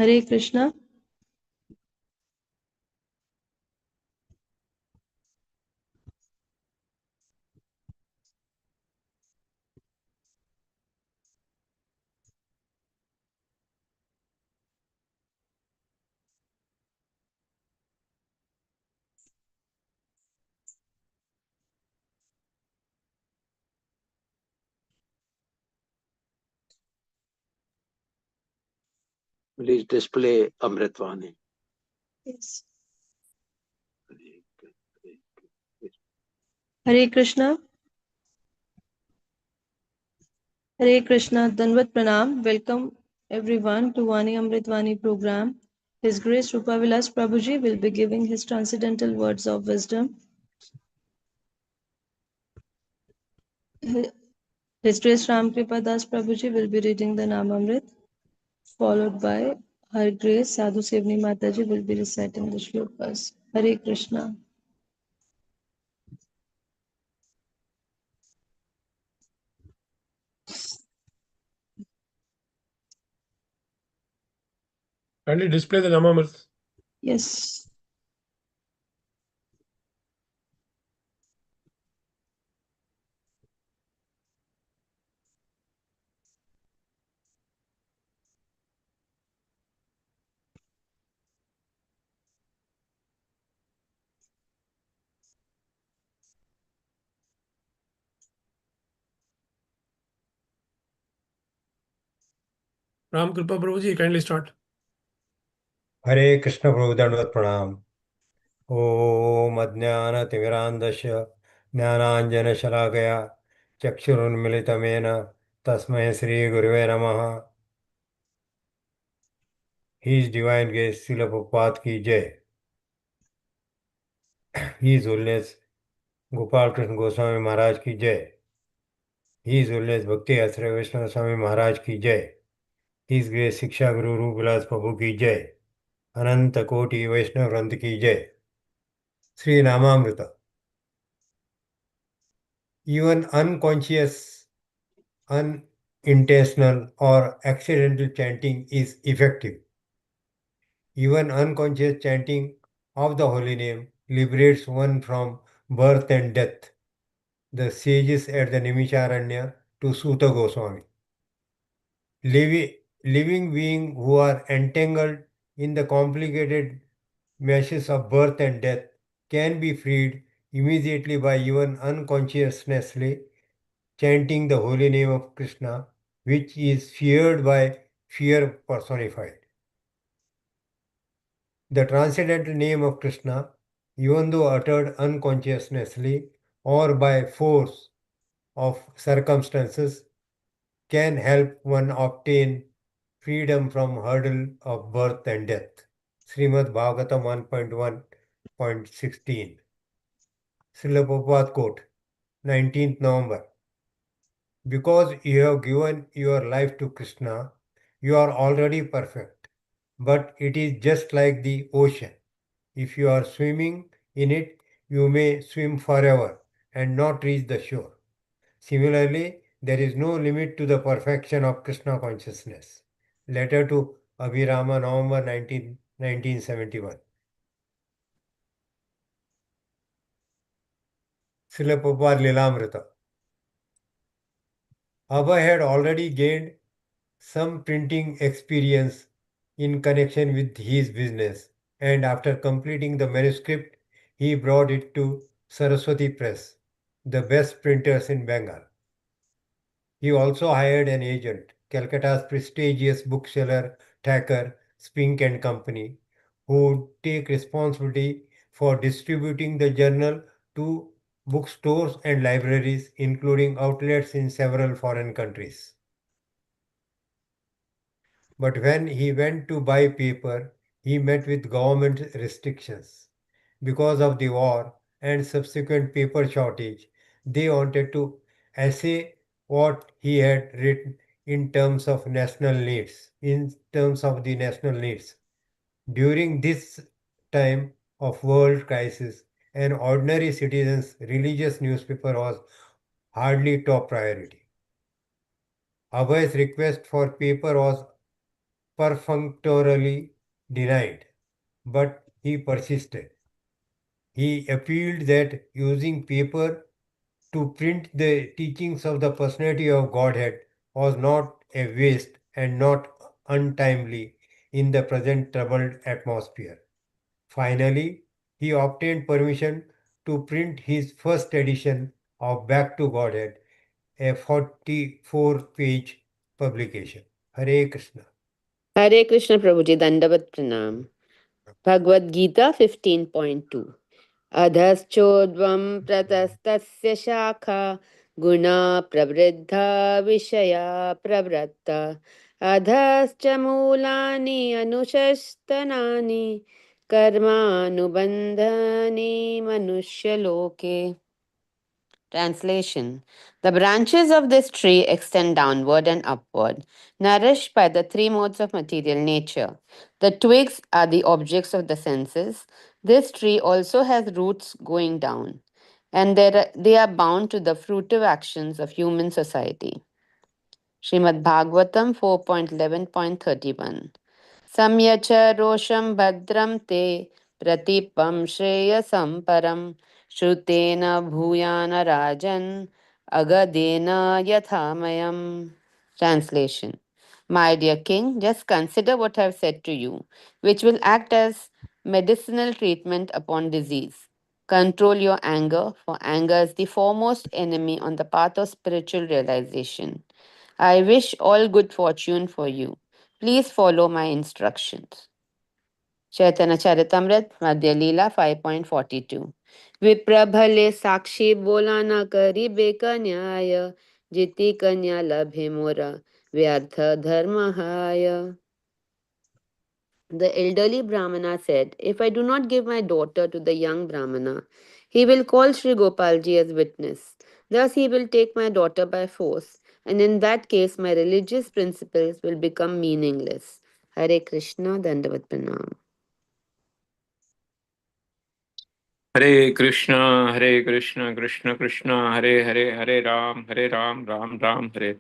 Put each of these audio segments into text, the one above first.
Hare Krishna. Please display Amritvani. Yes. Hare Krishna. Hare Krishna. Danvat Pranam. Welcome everyone to Vani Amritvani program. His Grace Rupavilas Prabhuji will be giving his transcendental words of wisdom. His Grace Ram Kripadas Prabhuji will be reading the Namamrit, followed by Her Grace Sadhu Sevni Mataji will be reciting the shlokas. Hare Krishna. Kindly display the Namamrit. Yes. Ram Kripa Prabhuji, kindly start. हरे कृष्ण प्रभु दंडवत प्रणाम। ओम अज्ञानतिमिरान्धस्य ज्ञानाञ्जनशलाकया चक्षुरुन्मिलितमेन तस्मै श्रीगुरुवे नमः। His Divine Grace Srila Prabhupada की जय। His Holiness Gopal Krishna Goswami महाराज की जय। His Holiness भक्ति आश्रय वैष्णव स्वामी महाराज की जय। His Grace शिक्षा गुरु रूपविलास प्रभु की जय। अनंत कोटि वैष्णव वृंद की जय। Shri नामामृत। Even unconscious, unintentional or accidental chanting is effective. Even unconscious chanting of the holy name liberates one from birth and death. The sages at the Nimisharanya to Suta Goswami. Living beings who are entangled in the complicated meshes of birth and death can be freed immediately by even unconsciously chanting the holy name of Krishna, which is feared by fear personified. The transcendental name of Krishna, even though uttered unconsciously or by force of circumstances, can help one obtain freedom from hurdle of birth and death. Srimad Bhagavatam 1.1.16. Srila Prabhupada quote, 19th November. Because you have given your life to Krishna, you are already perfect. But it is just like the ocean. If you are swimming in it, you may swim forever and not reach the shore. Similarly, there is no limit to the perfection of Krishna consciousness. Letter to Abhirama, November 19, 1971. Srila Prabhupada Lilamrita. Abhay had already gained some printing experience in connection with his business, and after completing the manuscript, he brought it to Saraswati Press, the best printers in Bengal. He also hired an agent, Calcutta's prestigious bookseller Thacker, Spink and Company, who would take responsibility for distributing the journal to bookstores and libraries, including outlets in several foreign countries. But when he went to buy paper, he met with government restrictions. Because of the war and subsequent paper shortage, they wanted to assay what he had written in terms of national needs, in terms of the national needs. During this time of world crisis, an ordinary citizen's religious newspaper was hardly top priority. Abhay's request for paper was perfunctorily denied, but he persisted. He appealed that using paper to print the teachings of the personality of Godhead was not a waste and not untimely in the present troubled atmosphere. Finally, he obtained permission to print his first edition of Back to Godhead, a 44-page publication. Hare Krishna. Hare Krishna Prabhuji, Dandavat Pranam. Bhagavad Gita 15.2. अधश्चोद्वं प्रतस्तस्य शाखा गुणा प्रवृद्धा विषया प्रवृत्ता अधश्च मूलानि अनुशस्तनानि कर्मानुबन्धानि मनुष्यलोके. Translation. The branches of this tree extend downward and upward, nourished by the three modes of material nature. The twigs are the objects of the senses. This tree also has roots going down, and they are bound to the fruitive actions of human society. Srimad Bhagavatam 4.11.31. Samyacha rosham bhadram te pratipam shreyasam param shrutena bhuyana rajan agadena yathamayam. Translation. My dear king, just consider what I have said to you, which will act as medicinal treatment upon disease. Control your anger, for anger is the foremost enemy on the path of spiritual realization. I wish all good fortune for you. Please follow my instructions. Chaitanya Charitamrit, Madhya Leela 5.42. Viprabhale sakshi bola na kari beka nyaya, jiti kanya labhe mora, vyartha dharmahaya. The elderly Brahmana said, if I do not give my daughter to the young Brahmana, he will call Sri Gopalji as witness. Thus he will take my daughter by force, and in that case my religious principles will become meaningless. Hare Krishna, Dandavat Pranam. Hare Krishna, Hare Krishna, Krishna Krishna, Hare Hare, Hare Ram, Ram Ram, Hare.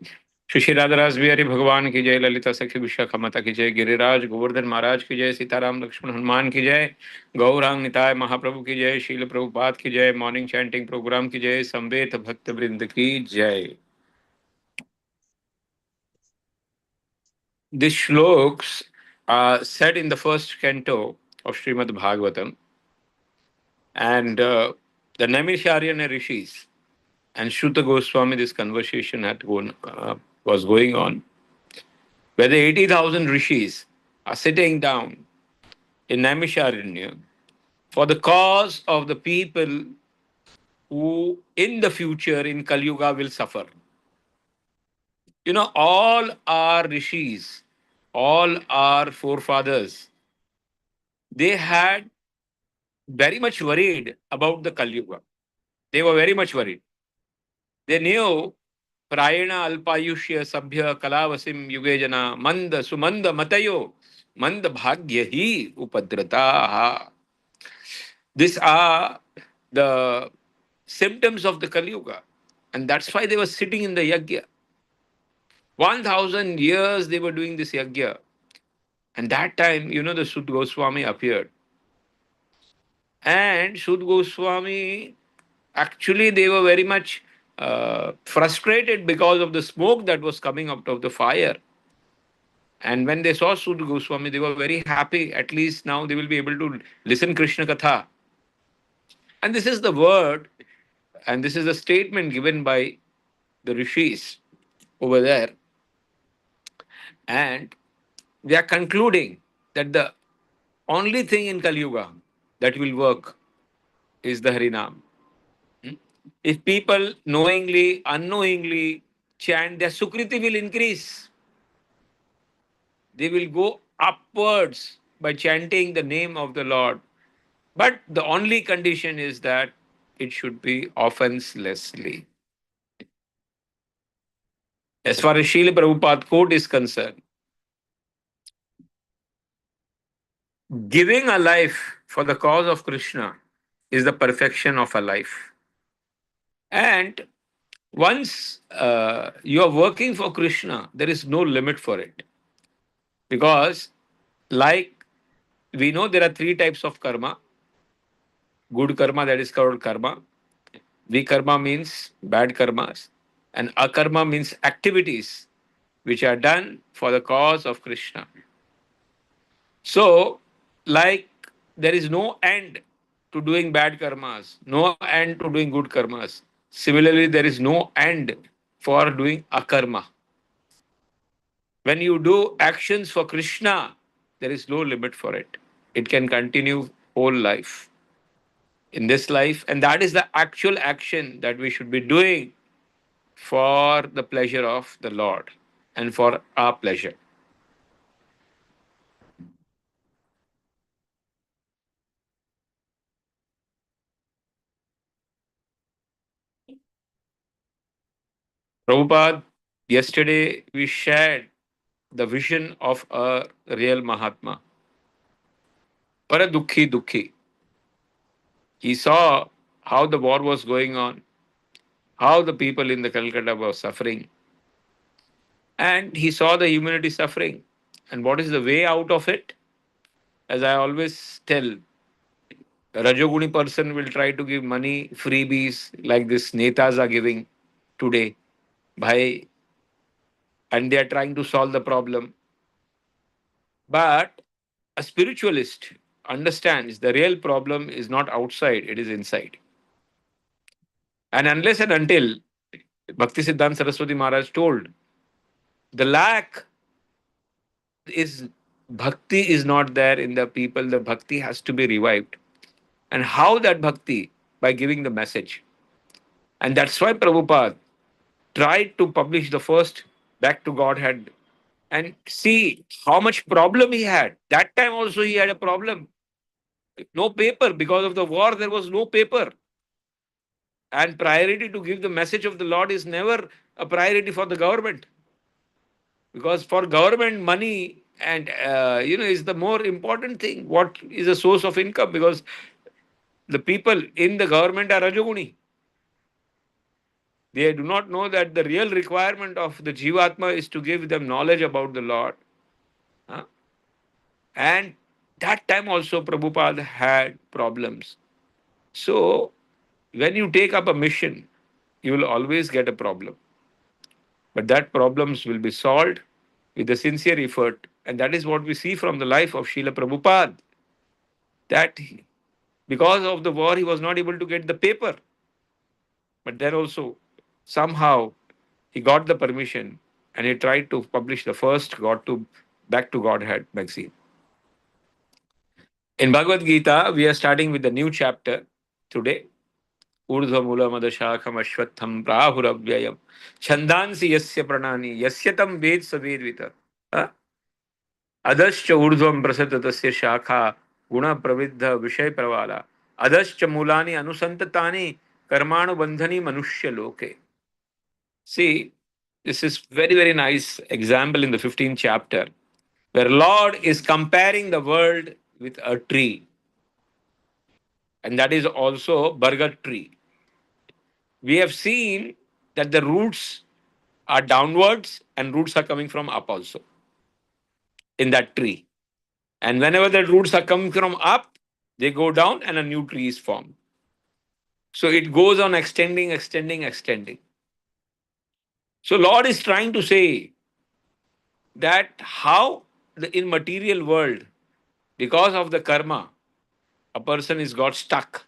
Shri Shri Radha रास बिहारी भगवान की जय, ललिता सखी विशाखा माता की जय, गिरिराज गोवर्धन महाराज की जय, सीताराम लक्ष्मण हनुमान की जय, गौरांग निताय महाप्रभु की जय, शील प्रभुपाद की जय, मॉर्निंग चैंटिंग प्रोग्राम की जय, संवेद भक्त वृंद की जय. These shloks are said in the first canto of Srimad Bhagavatam, and the Naimisharya rishis and Shruta Goswami, this conversation was going on, where the 80,000 rishis are sitting down in Naimisharanya for the cause of the people who in the future in Kali Yuga will suffer. You know, all our rishis, all our forefathers, they had very much worried about the Kali Yuga. They were very much worried. They knew Prayena Alpayushya Sabhya Kalavasim Yugejana Manda Sumanda Matayo Manda Bhagya Hi Upadrata. These are the symptoms of the Kali Yuga. And that's why they were sitting in the yagya. 1,000 years they were doing this yagya. And that time, you know, the Sud Goswami appeared. And Sud Goswami, actually, they were very much frustrated because of the smoke that was coming out of the fire. And when they saw Sud Goswami, they were very happy. At least now they will be able to listen Krishna Katha. And this is the word, and this is a statement given by the rishis over there. And they are concluding that the only thing in Kali Yuga that will work is the Harinam. If people knowingly, unknowingly chant, their Sukriti will increase. They will go upwards by chanting the name of the Lord. But the only condition is that it should be offenselessly. As far as Srila Prabhupada quote is concerned, giving a life for the cause of Krishna is the perfection of a life. And once you are working for Krishna, there is no limit for it. Because, like, we know there are three types of karma: good karma, that is called karma; vikarma means bad karmas; and akarma means activities which are done for the cause of Krishna. So, like, there is no end to doing bad karmas, no end to doing good karmas. Similarly, there is no end for doing akarma. When you do actions for Krishna, there is no limit for it. It can continue whole life in this life, and that is the actual action that we should be doing for the pleasure of the Lord and for our pleasure. Prabhupada, yesterday we shared the vision of a real Mahatma, Paradukhi Dukhi. He saw how the war was going on, how the people in the Calcutta were suffering, and he saw the humanity suffering. And what is the way out of it? As I always tell, a Rajoguni person will try to give money, freebies like this Netas are giving today, bhai, and they are trying to solve the problem. But a spiritualist understands the real problem is not outside, it is inside. And unless and until Bhakti Siddhanta Saraswati Maharaj told, the lack is bhakti is not there in the people, the bhakti has to be revived. And how that bhakti? By giving the message. And that's why Prabhupada tried to publish the first Back to Godhead and see how much problem he had. That time also he had a problem. No paper. Because of the war, there was no paper. And priority to give the message of the Lord is never a priority for the government. Because for government, money and is the more important thing. What is a source of income? Because the people in the government are Rajoguni. They do not know that the real requirement of the Jivatma is to give them knowledge about the Lord. Huh? And that time also Prabhupada had problems. So when you take up a mission, you will always get a problem. But that problems will be solved with a sincere effort. And that is what we see from the life of Srila Prabhupada. That because of the war, he was not able to get the paper. But then also, somehow, he got the permission and he tried to publish the first God to Back to Godhead magazine. In Bhagavad Gita, we are starting with the new chapter today. Urdhva Mula Madashakam Ashwatham Prahuravyayam Chandansi Yasya Pranani Yasyatam Ved Savedvita Adascha Urdhvam Prasatasya Shakha Guna Pravidha Vishay Pravala Adascha Mulani Anusantatani Karmanu Bandhani Manushya Loke. See, this is very, very nice example in the 15th chapter where Lord is comparing the world with a tree. And that is also Bargat tree. We have seen that the roots are downwards and roots are coming from up also in that tree. And whenever the roots are coming from up, they go down and a new tree is formed. So it goes on extending, extending, extending. So Lord is trying to say that how in material world, because of the karma, a person is got stuck.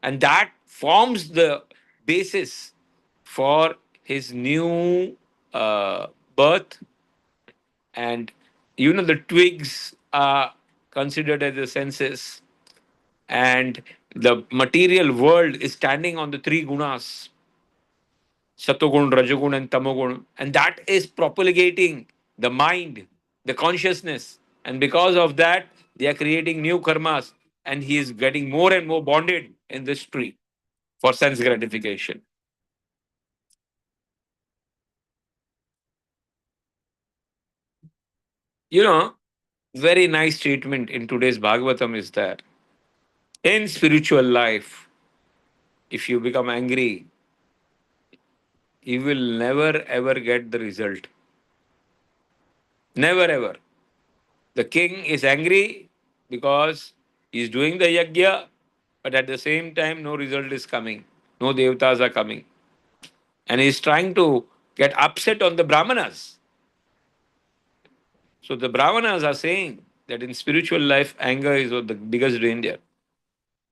And that forms the basis for his new birth. And the twigs are considered as the senses. And the material world is standing on the three gunas: Satogun, Rajogun, and Tamogun. And that is propagating the mind, the consciousness. And because of that, they are creating new karmas. And he is getting more and more bonded in this tree for sense gratification. You know, very nice treatment in today's Bhagavatam is that in spiritual life, if you become angry, you will never ever get the result. Never ever. The king is angry because he's doing the yajna, but at the same time, no result is coming. No devatas are coming. And he's trying to get upset on the brahmanas. So the brahmanas are saying that in spiritual life, anger is the biggest danger.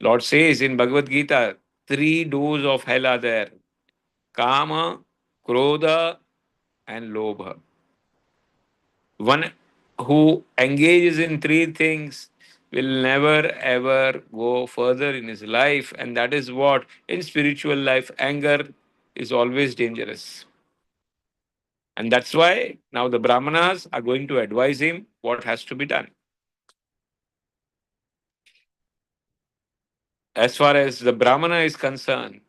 Lord says in Bhagavad Gita, three doors of hell are there: Kama, Krodha, and Lobha. One who engages in three things will never ever go further in his life, and that is what in spiritual life anger is always dangerous. And that's why now the Brahmanas are going to advise him what has to be done. As far as the Brahmana is concerned,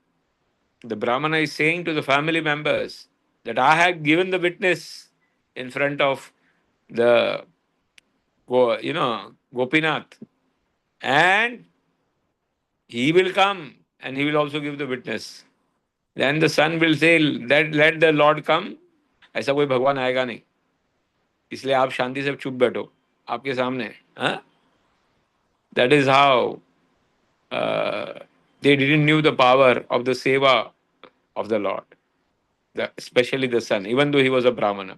the Brahmana is saying to the family members that I have given the witness in front of the Gopinath, and he will come and he will also give the witness. Then the son will say that let the Lord come. ऐसा कोई भगवान आएगा नहीं, इसलिए आप शांति से चुप बैठो आपके सामने. हाँ? That is how they didn't knew the power of the seva of the Lord, especially the son, even though he was a Brahmana.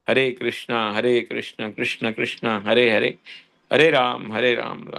Hare Krishna, Krishna Krishna, Hare Hare, Hare Ram, Ram